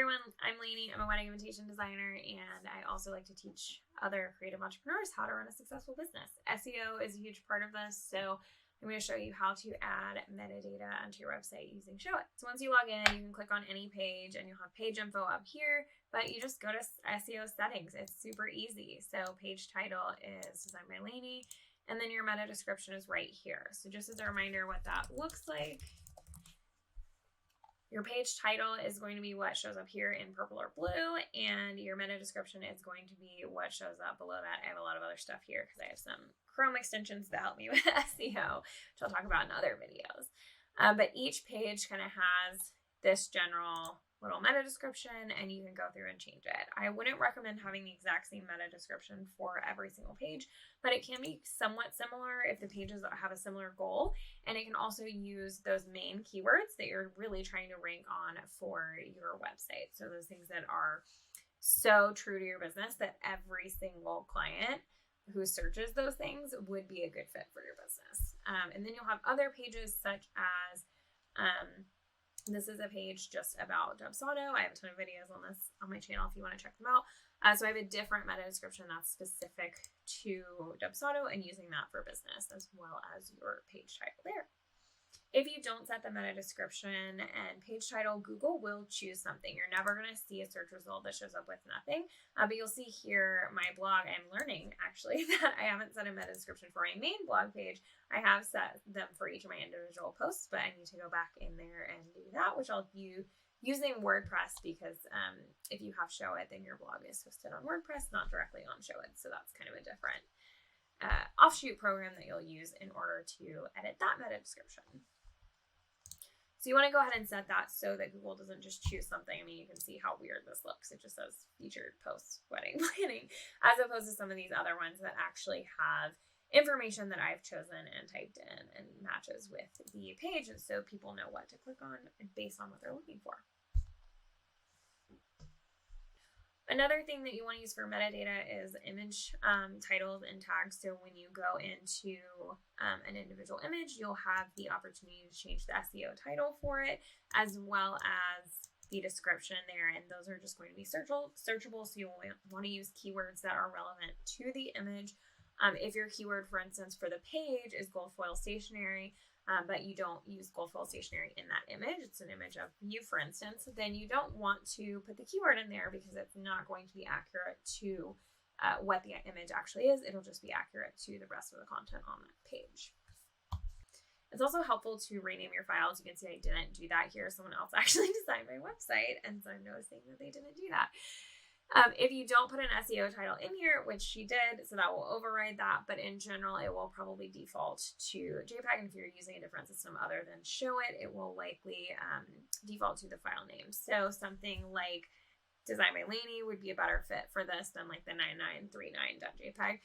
everyone, I'm Laney. I'm a wedding invitation designer, and I also like to teach other creative entrepreneurs how to run a successful business. SEO is a huge part of this, so I'm going to show you how to add metadata onto your website using Showit. So once you log in, you can click on any page and you'll have page info up here, but you just go to SEO settings. It's super easy. So page title is Designed by Laney, and then your meta description is right here. So just as a reminder what that looks like, your page title is going to be what shows up here in purple or blue, and your meta description is going to be what shows up below that. I have a lot of other stuff here because I have some Chrome extensions that help me with SEO, which I'll talk about in other videos. But each page kind of has this general little meta description, and you can go through and change it. I wouldn't recommend having the exact same meta description for every single page, but it can be somewhat similar if the pages have a similar goal, and it can also use those main keywords that you're really trying to rank on for your website. So those things that are so true to your business that every single client who searches those things would be a good fit for your business. And then you'll have other pages such as this is a page just about Dubsado. I have a ton of videos on this on my channel if you want to check them out. So I have a different meta description that's specific to Dubsado and using that for business as well as your page title there. If you don't set the meta description and page title, Google will choose something. You're never going to see a search result that shows up with nothing. But you'll see here my blog. I'm learning actually that I haven't set a meta description for my main blog page. I have set them for each of my individual posts, but I need to go back in there and do that, which I'll do using WordPress because if you have Showit, then your blog is hosted on WordPress, not directly on Showit. So that's kind of a different offshoot program that you'll use in order to edit that meta description. So you want to go ahead and set that so that Google doesn't just choose something. I mean, you can see how weird this looks. It just says featured post wedding planning, as opposed to some of these other ones that actually have information that I've chosen and typed in and matches with the page, and so people know what to click on based on what they're looking for. Another thing that you want to use for metadata is image titles and tags. So when you go into an individual image, you'll have the opportunity to change the SEO title for it, as well as the description there. And those are just going to be searchable. So you want to use keywords that are relevant to the image. If your keyword, for instance, for the page is gold foil stationery, but you don't use gold foil stationery in that image, it's an image of you, for instance, then you don't want to put the keyword in there because it's not going to be accurate to what the image actually is. It'll just be accurate to the rest of the content on that page. It's also helpful to rename your files. You can see I didn't do that here. Someone else actually designed my website, and so I'm noticing that they didn't do that. If you don't put an SEO title in here, which she did, so that will override that, but in general, it will probably default to JPEG, and if you're using a different system other than Showit, it will likely default to the file name. So something like Designed by Laney would be a better fit for this than like the 9939.jpg.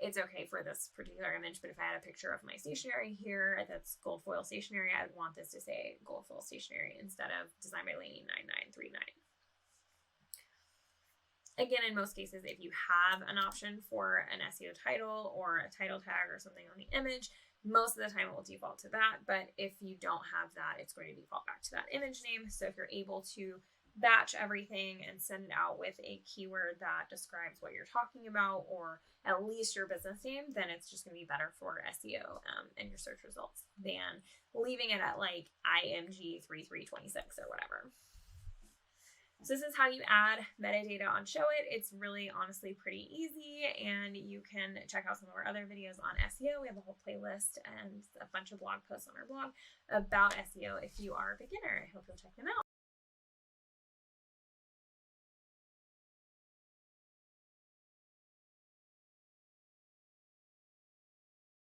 It's okay for this particular image, but if I had a picture of my stationery here that's gold foil stationery, I would want this to say gold foil stationery instead of Designed by Laney 9939. Again, in most cases, if you have an option for an SEO title or a title tag or something on the image, most of the time it will default to that. But if you don't have that, it's going to default back to that image name. So if you're able to batch everything and send it out with a keyword that describes what you're talking about, or at least your business name, then it's just going to be better for SEO and your search results than leaving it at like IMG 3326 or whatever. So this is how you add metadata on Showit. It's really honestly pretty easy, and you can check out some of our other videos on SEO. We have a whole playlist and a bunch of blog posts on our blog about SEO if you are a beginner. I hope you'll check them out.